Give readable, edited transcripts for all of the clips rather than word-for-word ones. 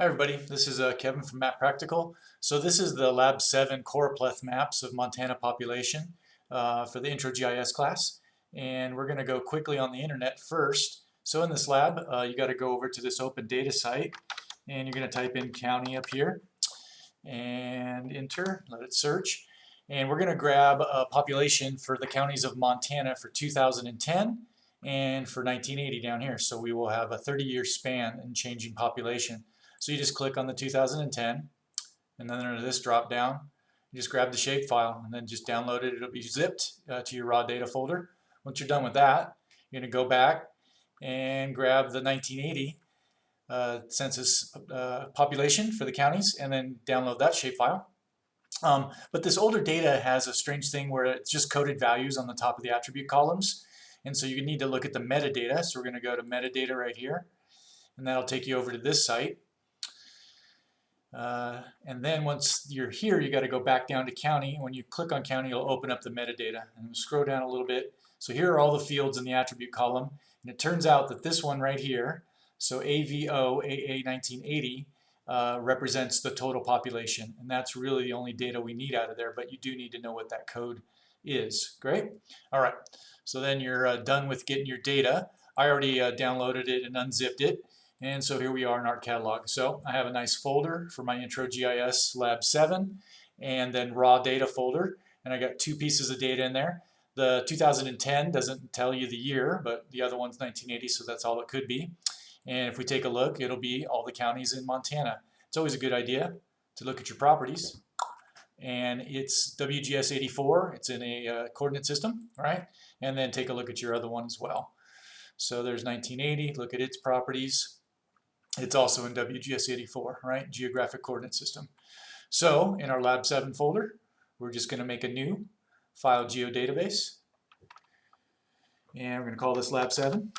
Hi everybody, this is Kevin from Map Practical. So this is the Lab 7 Choropleth maps of Montana population for the Intro GIS class. And we're going to go quickly on the internet first. So in this lab, you got to go over to this open data site and you're going to type in county up here and enter, let it search. And we're going to grab a population for the counties of Montana for 2010 and for 1980 down here. So we will have a 30-year span in changing population. So you just click on the 2010, and then under this drop down, you just grab the shapefile and then just download it. It'll be zipped to your raw data folder. Once you're done with that, you're going to go back and grab the 1980 census population for the counties and then download that shapefile. But this older data has a strange thing where it's just coded values on the top of the attribute columns. And so you need to look at the metadata. So we're going to go to metadata right here, and that'll take you over to this site. And then once you're here, you got to go back down to county. When you click on county, it'll open up the metadata. And we'll scroll down a little bit. So here are all the fields in the attribute column. And it turns out that this one right here, so AVO AA 1980, represents the total population. And that's really the only data we need out of there, but you do need to know what that code is. Great. All right. So then you're done with getting your data. I already downloaded it and unzipped it. And so here we are in our catalog. So I have a nice folder for my Intro GIS Lab 7 and then raw data folder. And I got two pieces of data in there. The 2010 doesn't tell you the year, but the other one's 1980, so that's all it could be. And if we take a look, it'll be all the counties in Montana. It's always a good idea to look at your properties. And it's WGS 84. It's in a coordinate system, right? And then take a look at your other one as well. So there's 1980. Look at its properties. It's also in WGS 84, right? Geographic Coordinate System. So in our Lab 7 folder, we're just going to make a new file Geodatabase. And we're going to call this Lab 7.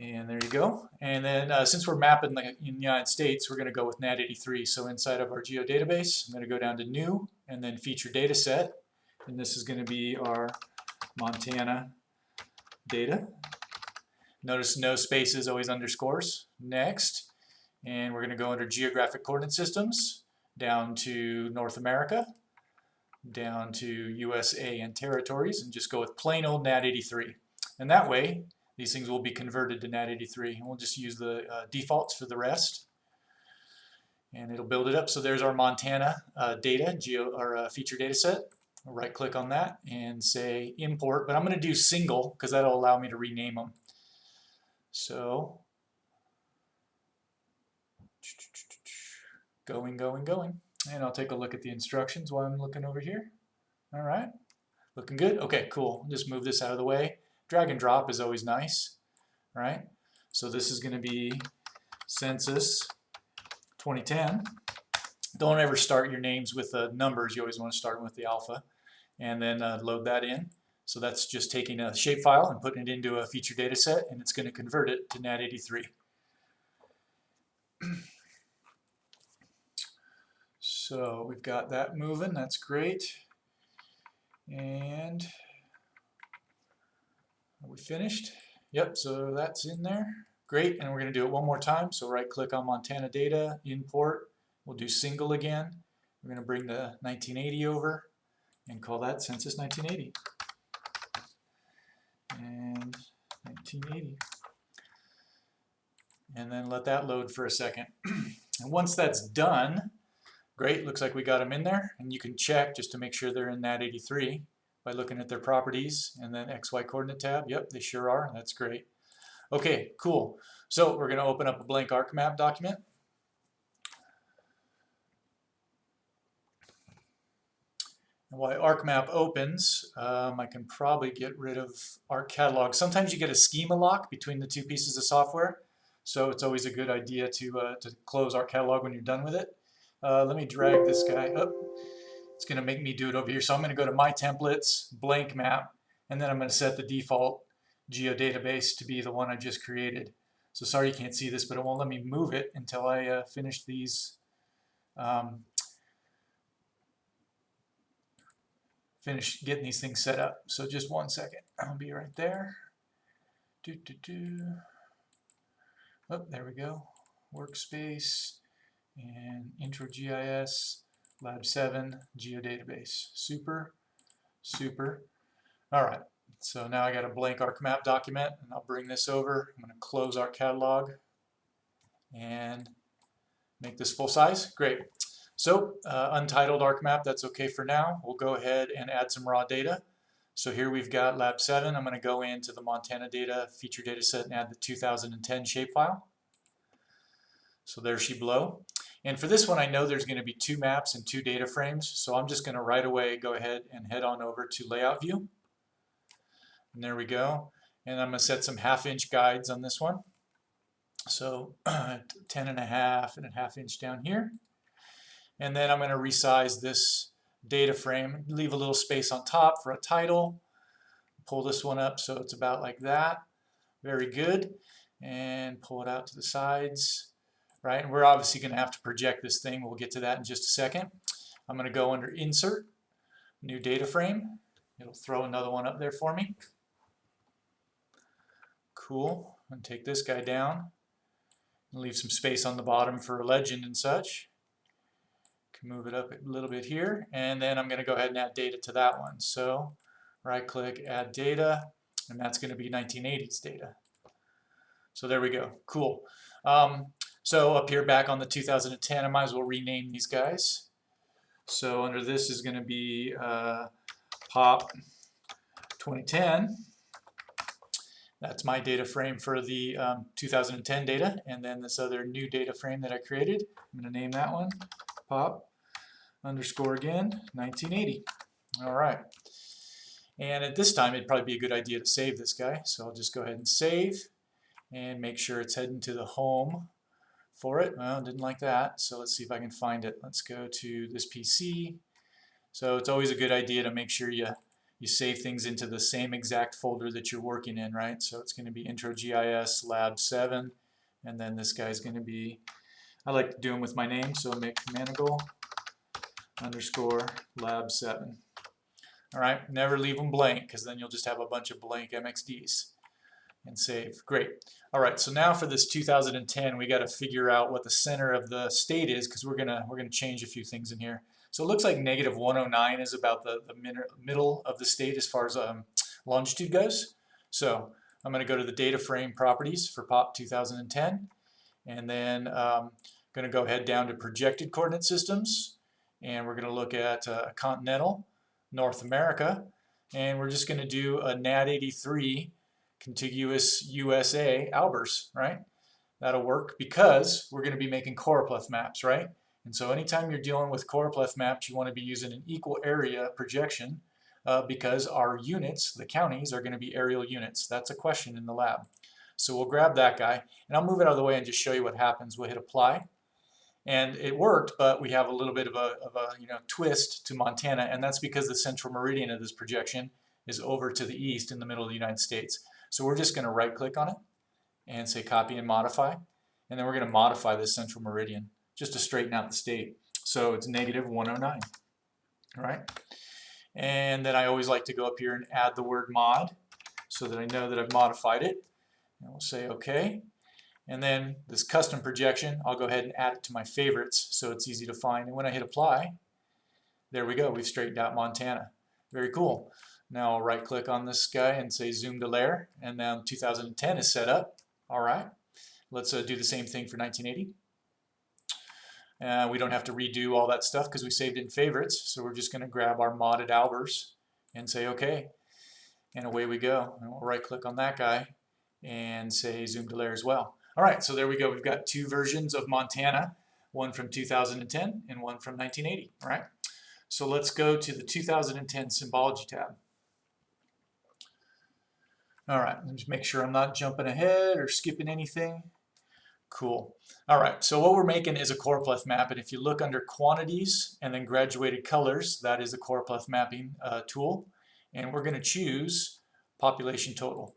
And there you go. And then since we're mapping in the United States, we're going to go with NAT83. So inside of our Geodatabase, I'm going to go down to New and then Feature Data Set. And this is going to be our Montana data. Notice no spaces, always underscores. Next. And we're going to go under Geographic Coordinate Systems, down to North America, down to USA and Territories, and just go with plain old NAT83. And that way, these things will be converted to NAT83. And we'll just use the defaults for the rest. And it'll build it up. So there's our Montana data, feature data set. I'll right click on that and say import, but I'm going to do single because that'll allow me to rename them. So, going. And I'll take a look at the instructions while I'm looking over here. All right, looking good. Okay, cool. Just move this out of the way. Drag and drop is always nice, right? So this is going to be census 2010. Don't ever start your names with numbers. You always want to start with the alpha. And then load that in. So that's just taking a shapefile and putting it into a feature data set, and it's going to convert it to NAT83. So we've got that moving. That's great. And are we finished? Yep, so that's in there. Great, and we're going to do it one more time. So right click on Montana data, import. We'll do single again. We're going to bring the 1980 over and call that census 1980. And 1980. And then let that load for a second. And once that's done, great, looks like we got them in there. And you can check just to make sure they're in NAT83 by looking at their properties and then XY coordinate tab. Yep, they sure are. That's great. Okay, cool. So we're going to open up a blank ArcMap document. And while ArcMap opens, I can probably get rid of our catalog. Sometimes you get a schema lock between the two pieces of software, so it's always a good idea to close our catalog when you're done with it. Let me drag this guy up. It's going to make me do it over here. So I'm going to go to My Templates, Blank Map, and then I'm going to set the default Geodatabase to be the one I just created. So sorry you can't see this, but it won't let me move it until I finish these. Finish getting these things set up. So just one second. I'll be right there. Oh, there we go. workspace, and intro GIS, lab 7, Geodatabase. Super, super. All right, so now I got a blank ArcMap document, and I'll bring this over. I'm going to close our catalog and make this full size. Great. So untitled ArcMap, that's okay for now. We'll go ahead and add some raw data. So here we've got lab 7. I'm going to go into the Montana data feature data set and add the 2010 shapefile. So there's she below. And for this one, I know there's going to be 2 maps and 2 data frames. So I'm just going to right away go ahead and head on over to layout view. And there we go. And I'm going to set some 1/2 inch guides on this one. So 10 and a half inch down here. And then I'm going to resize this data frame, leave a little space on top for a title. Pull this one up so it's about like that. Very good. And pull it out to the sides. Right, and we're obviously going to have to project this thing. We'll get to that in just a second. I'm going to go under Insert, New Data Frame. It'll throw another one up there for me. Cool. I'm going to take this guy down and leave some space on the bottom for a legend and such. Can move it up a little bit here, and then I'm going to go ahead and add data to that one. So right-click, Add Data, and that's going to be 1980s data. So there we go. Cool. So up here back on the 2010, I might as well rename these guys. So under this is going to be POP 2010. That's my data frame for the 2010 data. And then this other new data frame that I created, I'm going to name that one POP underscore again 1980. All right. And at this time, it'd probably be a good idea to save this guy. So I'll just go ahead and save and make sure it's heading to the home for it. Well, didn't like that, so let's see if I can find it. Let's go to this PC. So it's always a good idea to make sure you save things into the same exact folder that you're working in, right? So it's going to be intro GIS lab 7, and then this guy's going to be, I like to do them with my name, so Mick Manigal underscore lab 7. All right, never leave them blank because then you'll just have a bunch of blank MXDs. And save. Great. All right, so now for this 2010, we got to figure out what the center of the state is because we're gonna change a few things in here. So it looks like -109 is about the middle of the state as far as longitude goes. So I'm going to go to the data frame properties for POP 2010, and then going to go ahead down to projected coordinate systems, and we're going to look at continental North America, and we're just going to do a NAD 83 contiguous USA Albers, right? That'll work because we're going to be making Choropleth maps, right? And so anytime you're dealing with Choropleth maps, you want to be using an equal area projection because our units, the counties, are going to be aerial units. That's a question in the lab. So we'll grab that guy, and I'll move it out of the way and just show you what happens. We'll hit apply, and it worked, but we have a little bit of a twist to Montana, and that's because the central meridian of this projection is over to the east in the middle of the United States. So we're just going to right-click on it and say copy and modify, and then we're going to modify this central meridian just to straighten out the state. So it's -109, all right? And then I always like to go up here and add the word mod so that I know that I've modified it. And we'll say OK. And then this custom projection, I'll go ahead and add it to my favorites so it's easy to find. And when I hit apply, there we go. We've straightened out Montana. Very cool. Now I'll right click on this guy and say zoom to layer, and now 2010 is set up. All right, let's do the same thing for 1980. We don't have to redo all that stuff because we saved it in favorites, so we're just going to grab our modded Albers and say OK, and away we go. And we'll right click on that guy and say zoom to layer as well. All right, so there we go. We've got 2 versions of Montana, one from 2010 and one from 1980. All right, so let's go to the 2010 symbology tab. All right, let me just make sure I'm not jumping ahead or skipping anything. Cool. All right, so what we're making is a Choropleth map, and if you look under quantities and then graduated colors, that is the Choropleth mapping tool, and we're going to choose population total.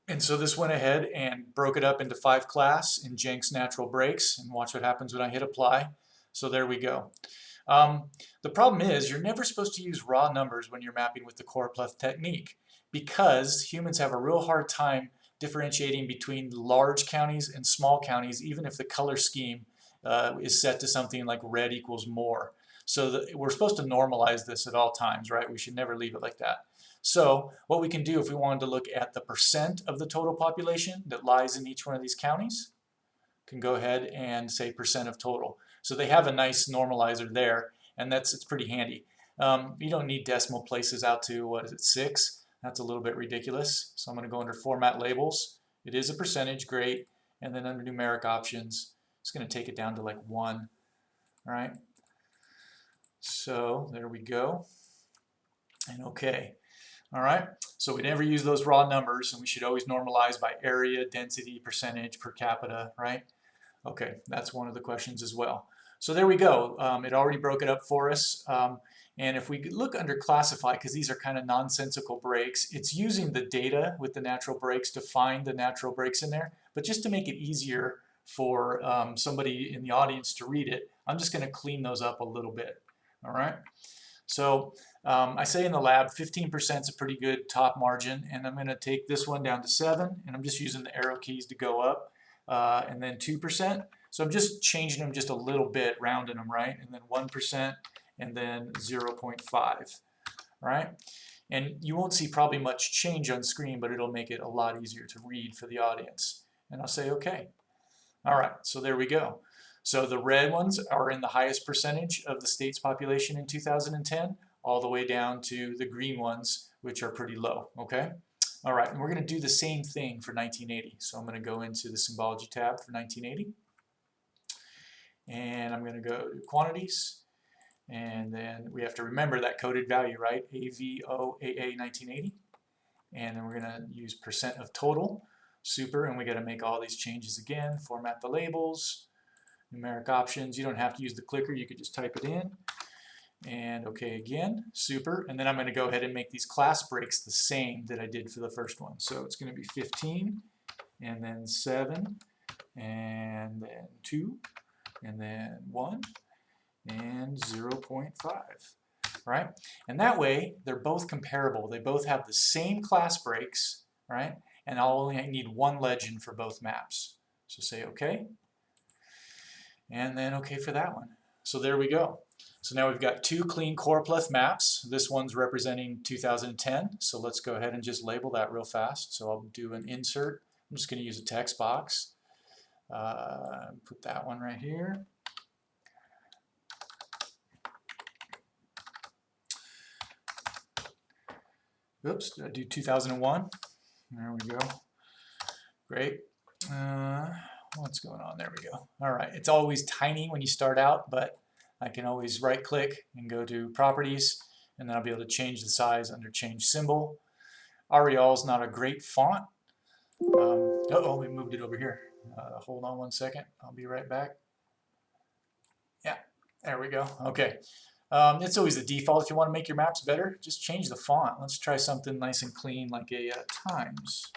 And so this went ahead and broke it up into 5 class in Jenks natural breaks, and watch what happens when I hit apply. So there we go. The problem is you're never supposed to use raw numbers when you're mapping with the Choropleth technique, because humans have a real hard time differentiating between large counties and small counties, even if the color scheme is set to something like red equals more. So we're supposed to normalize this at all times, right? We should never leave it like that. So what we can do if we wanted to look at the percent of the total population that lies in each one of these counties, can go ahead and say percent of total. So they have a nice normalizer there, and it's pretty handy. You don't need decimal places out to, what is it, 6? That's a little bit ridiculous. So I'm going to go under Format Labels. It is a percentage, great. And then under Numeric Options, it's going to take it down to like 1. All right. So there we go. And okay. All right. So we never use those raw numbers, and we should always normalize by area, density, percentage, per capita, right? Okay, that's one of the questions as well. So there we go. It already broke it up for us. And if we look under classify, because these are kind of nonsensical breaks, it's using the data with the natural breaks to find the natural breaks in there. But just to make it easier for somebody in the audience to read it, I'm just going to clean those up a little bit. All right. So I say in the lab 15% is a pretty good top margin, and I'm going to take this one down to 7, and I'm just using the arrow keys to go up, and then 2%. So I'm just changing them just a little bit, rounding them, right? And then 1%, and then 0.5, right? And you won't see probably much change on screen, but it'll make it a lot easier to read for the audience. And I'll say okay. All right, so there we go. So the red ones are in the highest percentage of the state's population in 2010, all the way down to the green ones, which are pretty low, okay? All right, and we're going to do the same thing for 1980. So I'm going to go into the Symbology tab for 1980. And I'm going to go to Quantities. And then we have to remember that coded value, right? AVOAA 1980. And then we're going to use percent of total. Super, and we got to make all these changes again. Format the labels. Numeric options, you don't have to use the clicker, you could just type it in. And okay again, super. And then I'm going to go ahead and make these class breaks the same that I did for the first one. So it's going to be 15, and then 7, and then 2, and then 1, and 0.5. Right? And that way, they're both comparable. They both have the same class breaks, right? And I'll only need one legend for both maps. So say okay. And then okay for that one. So there we go. So now we've got 2 clean Choropleth maps. This one's representing 2010. So let's go ahead and just label that real fast. So I'll do an insert. I'm just going to use a text box. Put that one right here. Oops, did I do 2001? There we go. Great. What's going on? There we go. All right. It's always tiny when you start out, but I can always right click and go to Properties, and then I'll be able to change the size under Change Symbol. Arial is not a great font. Uh-oh, we moved it over here. Hold on one second. I'll be right back. Yeah, there we go. Okay. It's always the default. If you want to make your maps better, just change the font. Let's try something nice and clean like a Times.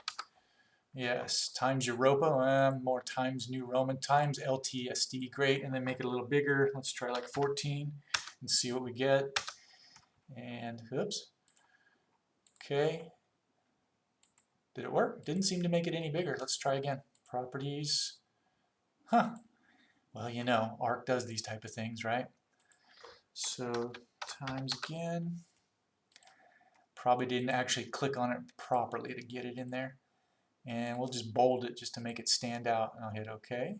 Yes, Times Europa, more Times New Roman, Times LTSD, great, and then make it a little bigger. Let's try like 14 and see what we get. And, oops, okay. Did it work? Didn't seem to make it any bigger. Let's try again. Properties. Huh. Well, you know, Arc does these type of things, right? So, Times again. Probably didn't actually click on it properly to get it in there. And we'll just bold it just to make it stand out. And I'll hit OK.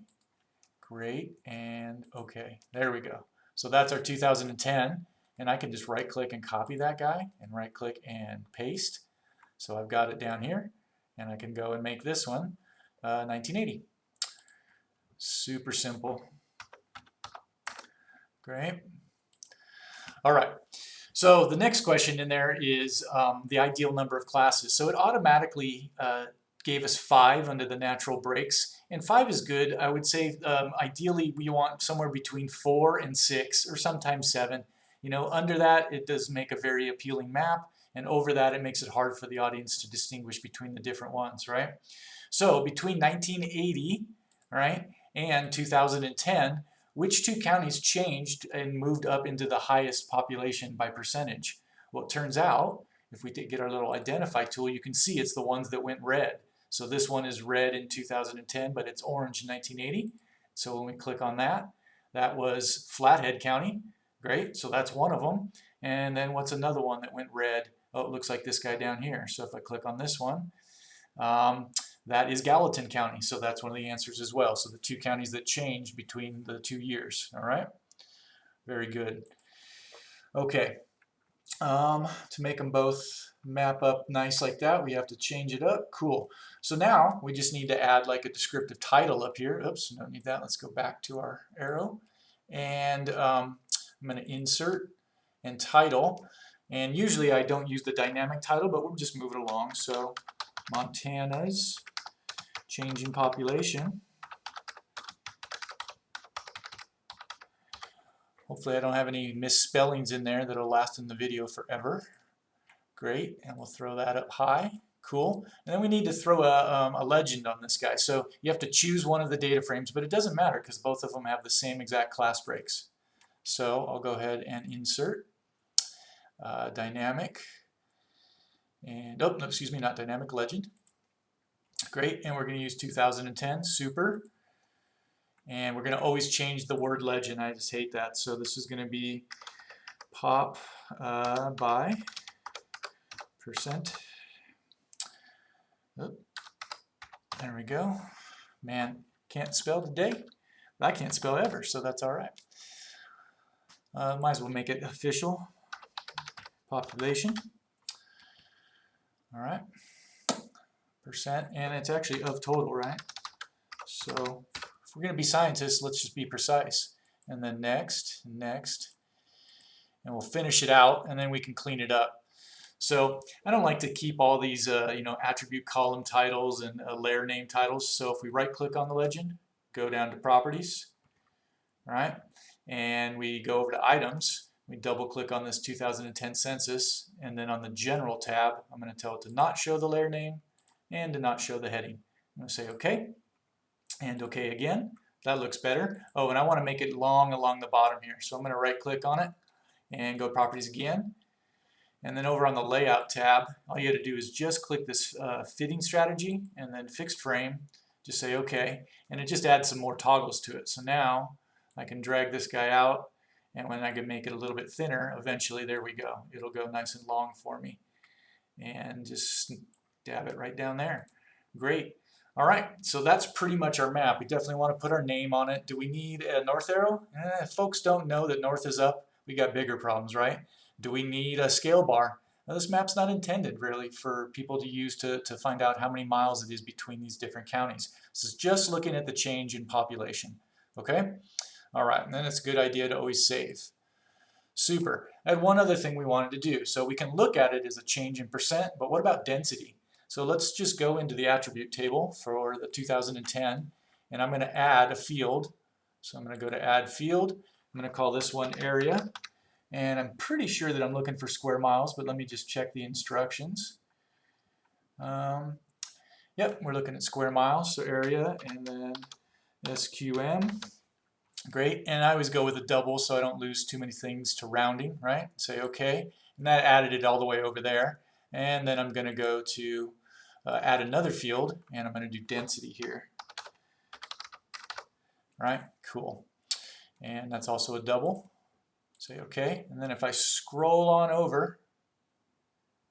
Great. And OK. There we go. So that's our 2010. And I can just right click and copy that guy and right click and paste. So I've got it down here. And I can go and make this one 1980. Super simple. Great. All right. So the next question in there is the ideal number of classes. So it automatically gave us 5 under the natural breaks, and 5 is good. I would say ideally we want somewhere between 4 and 6, or sometimes 7. You know, under that it does make a very appealing map, and over that it makes it hard for the audience to distinguish between the different ones, right? So between 1980, right, and 2010, which 2 counties changed and moved up into the highest population by percentage? Well, it turns out, if we get our little identify tool, you can see it's the ones that went red. So this one is red in 2010, but it's orange in 1980. So when we click on that, that was Flathead County. Great, so that's one of them. And then what's another one that went red? Oh, it looks like this guy down here. So if I click on this one, that is Gallatin County. So that's one of the answers as well. So the two counties that changed between the 2 years. All right, very good. Okay, to make them both map up nice like that, we have to change it up. Cool. So now we just need to add like a descriptive title up here. Oops, don't need that. Let's go back to our arrow. And I'm going to insert and title. And usually I don't use the dynamic title, but we'll just move it along. So Montana's changing population. Hopefully I don't have any misspellings in there that'll last in the video forever. Great, and we'll throw that up high. Cool. And then we need to throw a legend on this guy. So you have to choose one of the data frames, but it doesn't matter because both of them have the same exact class breaks. So I'll go ahead and insert dynamic, and oh, no, excuse me, not dynamic, legend. Great, and we're going to use 2010, super. And we're going to always change the word legend. I just hate that. So this is going to be pop by percent. Oh, there we go. Man, can't spell today. I can't spell ever, so that's all right. Might as well make it official. Population. All right. Percent, and it's actually of total, right? So if we're going to be scientists, let's just be precise. And then next, next, and we'll finish it out, and then we can clean it up. So I don't like to keep all these attribute column titles and layer name titles. So if we right click on the legend, go down to properties, right, and we go over to items, we double click on this 2010 census, and then on the general tab I'm going to tell it to not show the layer name and to not show the heading. I'm going to say OK, and OK again. That looks better. Oh, and I want to make it long along the bottom here, so I'm going to right click on it and go properties again. And then over on the layout tab, all you got to do is just click this fitting strategy and then fixed frame, just say OK, and it just adds some more toggles to it. So now I can drag this guy out, and when I can make it a little bit thinner, eventually there we go. It'll go nice and long for me. And just dab it right down there. Great. All right, so that's pretty much our map. We definitely want to put our name on it. Do we need a north arrow? If folks don't know that north is up, we got bigger problems, right? Do we need a scale bar? Now, this map's not intended really for people to use to find out how many miles it is between these different counties. This is just looking at the change in population. Okay? All right, and then it's a good idea to always save. Super. I had one other thing we wanted to do. So we can look at it as a change in percent, but what about density? So let's just go into the attribute table for the 2010, and I'm going to add a field. So I'm going to go to add field. I'm going to call this one area. And I'm pretty sure that I'm looking for square miles, but let me just check the instructions. Yep, we're looking at square miles, so area, and then SQM. Great, and I always go with a double so I don't lose too many things to rounding, right? Say OK, and that added it all the way over there. And then I'm going to go to add another field, and I'm going to do density here. Right, cool. And that's also a double. Say OK, and then if I scroll on over,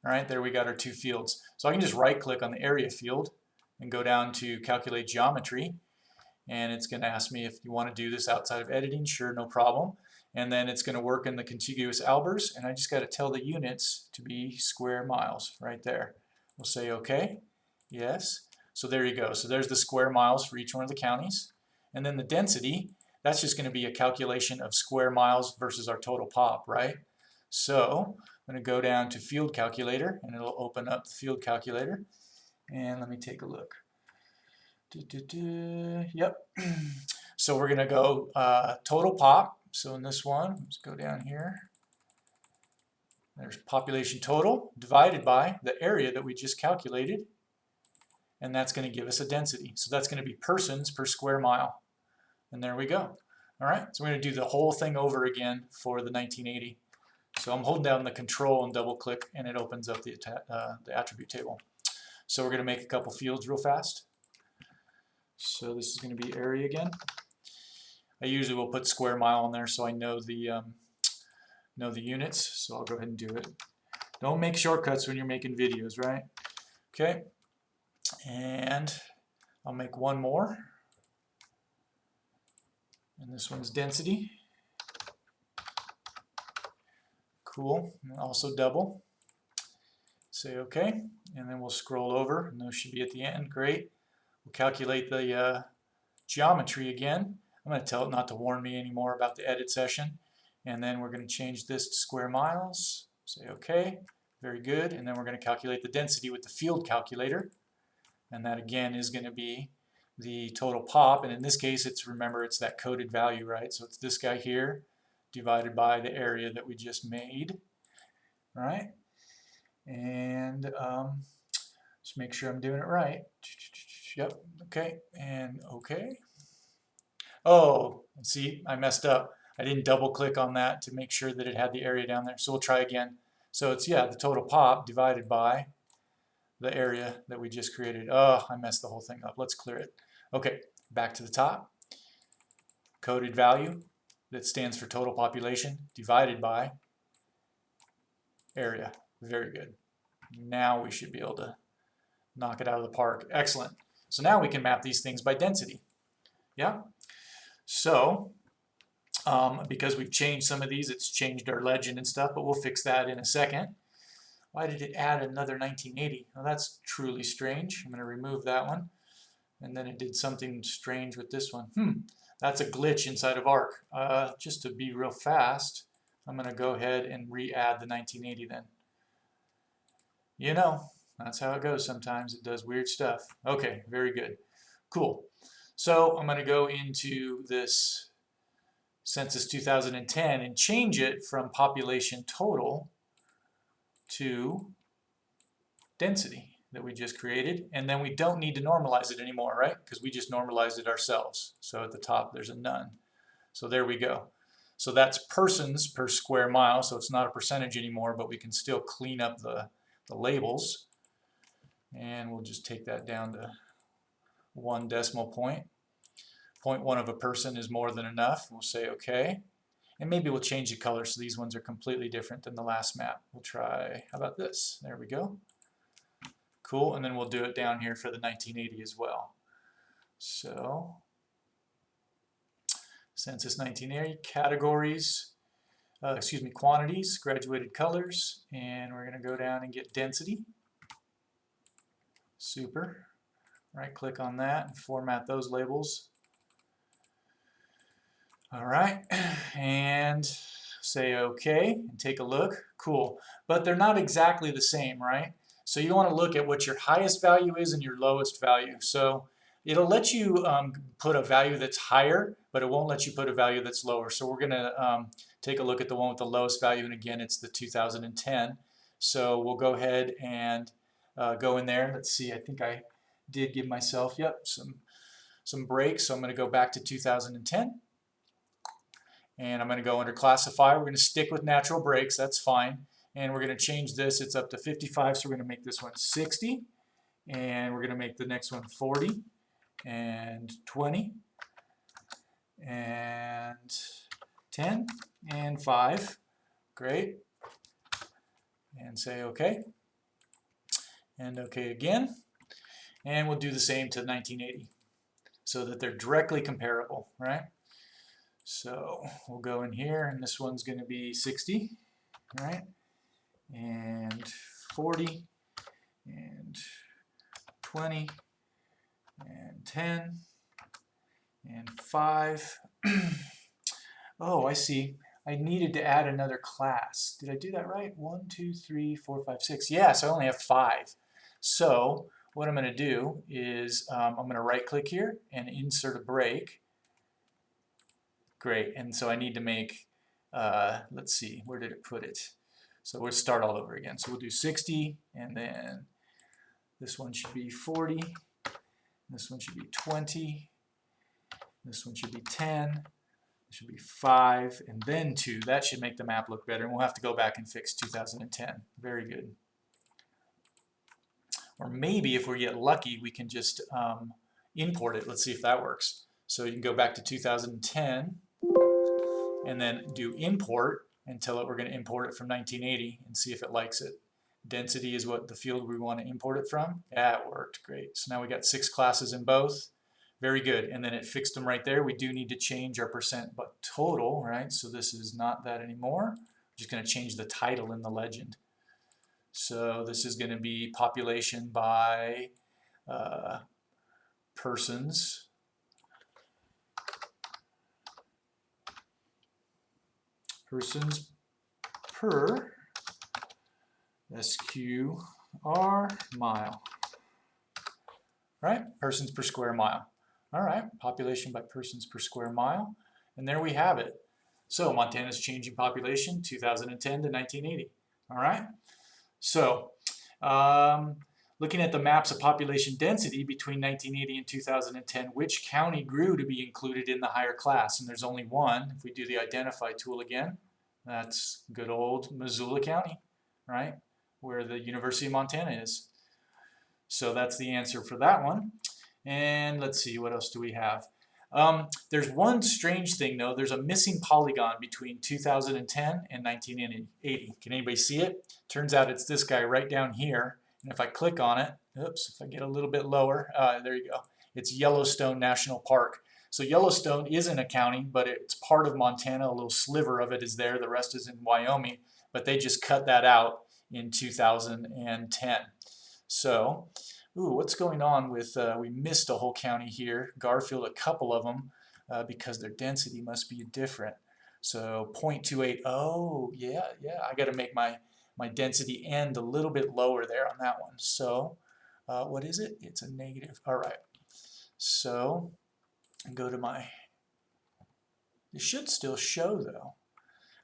all right, there we got our two fields. So I can just right click on the area field and go down to calculate geometry, and it's going to ask me if you want to do this outside of editing. Sure, no problem. And then it's going to work in the contiguous albers, and I just got to tell the units to be square miles right there. We'll say OK, yes. So there you go. So there's the square miles for each one of the counties. And then the density, that's just going to be a calculation of square miles versus our total pop, right? So I'm going to go down to field calculator, and it'll open up the field calculator. And let me take a look. Yep. So we're going to go total pop. So in this one, let's go down here. There's population total divided by the area that we just calculated. And that's going to give us a density. So that's going to be persons per square mile. And there we go. All right, so we're going to do the whole thing over again for the 1980. So I'm holding down the control and double click, and it opens up the attribute table. So we're going to make a couple fields real fast. So this is going to be area again. I usually will put square mile in there so I know the units. So I'll go ahead and do it. Don't make shortcuts when you're making videos, right? Okay. And I'll make one more. And this one's density. Cool. And also double. Say OK. And then we'll scroll over. And those should be at the end. Great. We'll calculate the geometry again. I'm going to tell it not to warn me anymore about the edit session. And then we're going to change this to square miles. Say OK. Very good. And then we're going to calculate the density with the field calculator. And that again is going to be the total pop. And in this case, remember, it's that coded value, right? So it's this guy here divided by the area that we just made, right? And just make sure I'm doing it right. Yep. Okay. And OK. Oh, see, I messed up. I didn't double click on that to make sure that it had the area down there. So we'll try again. So it's, yeah, the total pop divided by the area that we just created. Oh, I messed the whole thing up. Let's clear it. Okay, back to the top. Coded value that stands for total population divided by area. Very good. Now we should be able to knock it out of the park. Excellent. So now we can map these things by density. Yeah? So, because we've changed some of these, it's changed our legend and stuff, but we'll fix that in a second. Why did it add another 1980? Well, that's truly strange. I'm going to remove that one. And then it did something strange with this one. That's a glitch inside of Arc. Just to be real fast, I'm going to go ahead and re-add the 1980 then. You know, that's how it goes sometimes. It does weird stuff. Okay, very good. Cool. So I'm going to go into this Census 2010 and change it from population total to density that we just created, and then we don't need to normalize it anymore, right? Because we just normalized it ourselves. So at the top there's a none. So there we go. So that's persons per square mile, so it's not a percentage anymore, but we can still clean up the labels. And we'll just take that down to 1 decimal point. 0.1 of a person is more than enough. We'll say OK. And maybe we'll change the color so these ones are completely different than the last map. We'll try, how about this? There we go. Cool, and then we'll do it down here for the 1980 as well. So, Census 1980, categories, quantities, graduated colors, and we're going to go down and get density. Super. Right click on that and format those labels. All right, and say OK and take a look. Cool, but they're not exactly the same, right? So you want to look at what your highest value is and your lowest value. So it'll let you put a value that's higher, but it won't let you put a value that's lower. So we're going to take a look at the one with the lowest value, and again, it's the 2010. So we'll go ahead and go in there. Let's see, I think I did give myself, some breaks. So I'm going to go back to 2010. And I'm going to go under classify. We're going to stick with natural breaks. That's fine. And we're going to change this. It's up to 55. So we're going to make this one 60. And we're going to make the next one 40 and 20 and 10 and 5. Great. And say OK. And OK again. And we'll do the same to 1980 so that they're directly comparable, right? So we'll go in here, and this one's going to be 60, right? And 40, and 20, and 10, and 5. Oh, I see. I needed to add another class. Did I do that right? 1, 2, 3, 4, 5, 6. Yeah, so I only have 5. So what I'm going to do is I'm going to right-click here and insert a break. Great, and so I need to make, let's see, where did it put it? So we'll start all over again. So we'll do 60, and then this one should be 40, this one should be 20, this one should be 10, this should be 5, and then 2. That should make the map look better, and we'll have to go back and fix 2010. Very good. Or maybe if we get lucky, we can just import it. Let's see if that works. So you can go back to 2010 and then do import and tell it we're going to import it from 1980 and see if it likes it. Density is what the field we want to import it from. Yeah, it worked. Great. So now we got 6 classes in both. Very good. And then it fixed them right there. We do need to change our percent but total, right? So this is not that anymore. We're just going to change the title in the legend. So this is going to be population by persons. Persons per SQR mile. Right? Persons per square mile. All right, population by persons per square mile. And there we have it. So Montana's changing population 2010 to 1980. All right? So looking at the maps of population density between 1980 and 2010, which county grew to be included in the higher class? And there's only one. If we do the identify tool again, that's good old Missoula County, right? Where the University of Montana is. So that's the answer for that one. And let's see, what else do we have? There's one strange thing though. There's a missing polygon between 2010 and 1980. Can anybody see it? Turns out it's this guy right down here. And if I click on it, oops, if I get a little bit lower, there you go. It's Yellowstone National Park. So Yellowstone isn't a county, but it's part of Montana. A little sliver of it is there. The rest is in Wyoming. But they just cut that out in 2010. So, what's going on with, we missed a whole county here, Garfield, a couple of them, because their density must be different. So 0.28, oh, yeah, I got to make my density end a little bit lower there on that one. So, what is it? It's a negative. All right. So, go to my, it should still show though.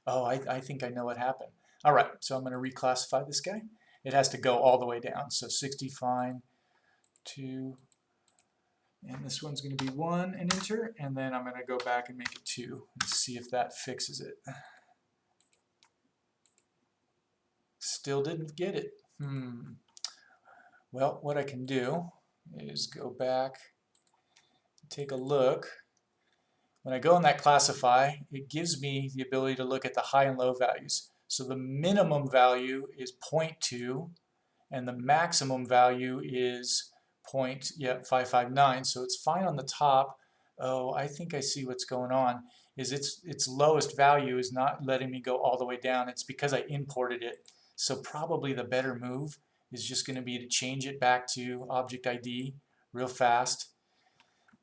Oh, I think I know what happened. All right, so I'm going to reclassify this guy. It has to go all the way down. So 60, fine, 2, and this one's going to be 1 and enter, and then I'm going to go back and make it 2 and see if that fixes it. Still didn't get it. Well, what I can do is go back, take a look. When I go in that classify, it gives me the ability to look at the high and low values. So the minimum value is 0.2 and the maximum value is 0.559. So it's fine on the top. Oh, I think I see what's going on. Is its lowest value is not letting me go all the way down. It's because I imported it. So probably the better move is just going to be to change it back to object ID real fast.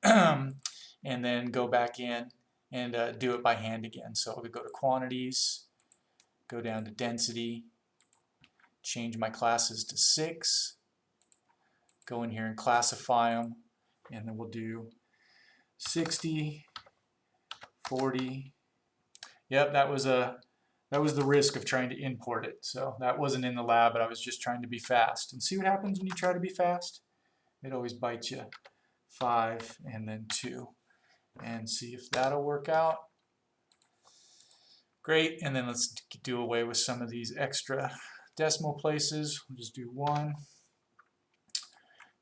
And then go back in and do it by hand again. So I'll go to quantities, go down to density, change my classes to 6, go in here and classify them, and then we'll do 60, 40. Yep, that was the risk of trying to import it. So that wasn't in the lab, but I was just trying to be fast. And see what happens when you try to be fast? It always bites you. 5 and then 2. And see if that'll work out. Great, and then let's do away with some of these extra decimal places. We'll just do 1.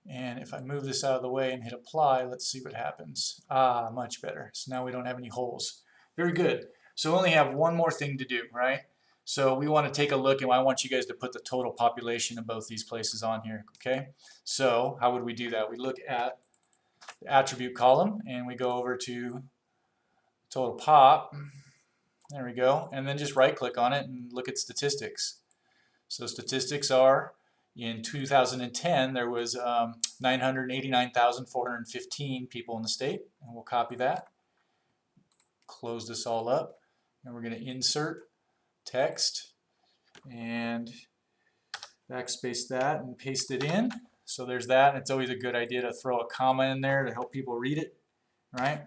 And if I move this out of the way and hit apply, let's see what happens. Ah, much better. So now we don't have any holes. Very good. So we only have one more thing to do, right? So we want to take a look, and I want you guys to put the total population of both these places on here, okay? So how would we do that? We look at the attribute column and we go over to total pop. There we go. And then just right click on it and look at statistics. So statistics are in 2010 there was 989,415 people in the state, and we'll copy that. Close this all up, and we're going to insert text and backspace that and paste it in. So there's that. It's always a good idea to throw a comma in there to help people read it, right?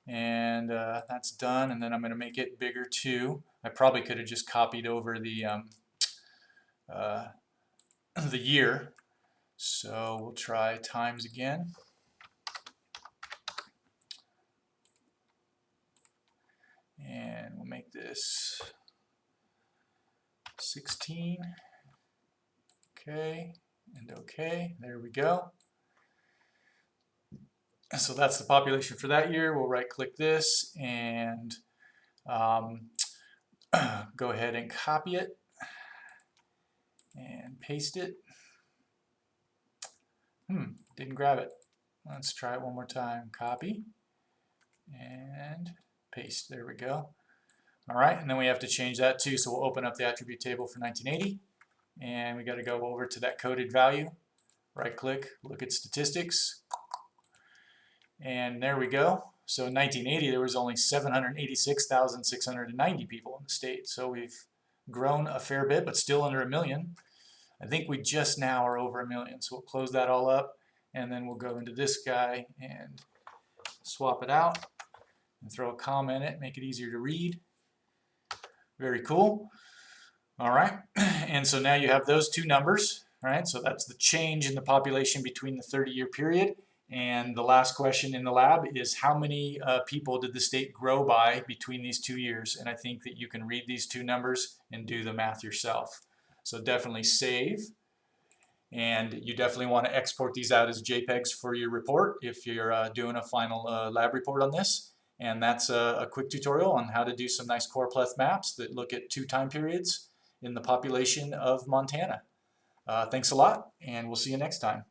And that's done, and then I'm going to make it bigger too. I probably could have just copied over the year. So we'll try times again. And we'll make this 16. Okay, and OK. There we go. So that's the population for that year. We'll right-click this and go ahead and copy it and paste it. Didn't grab it. Let's try it one more time. Copy and paste. There we go. All right, and then we have to change that too. So we'll open up the attribute table for 1980, and we got to go over to that coded value. Right-click, look at statistics, and there we go. So in 1980, there was only 786,690 people in the state. So we've grown a fair bit, but still under 1 million. I think we just now are over 1 million. So we'll close that all up, and then we'll go into this guy and swap it out and throw a comma in it, make it easier to read. Very cool. All right, and so now you have those two numbers, right? So that's the change in the population between the 30-year period. And the last question in the lab is how many people did the state grow by between these 2 years? And I think that you can read these two numbers and do the math yourself. So definitely save. And you definitely want to export these out as JPEGs for your report if you're doing a final lab report on this. And that's a quick tutorial on how to do some nice Choropleth maps that look at 2 time periods in the population of Montana. Thanks a lot, and we'll see you next time.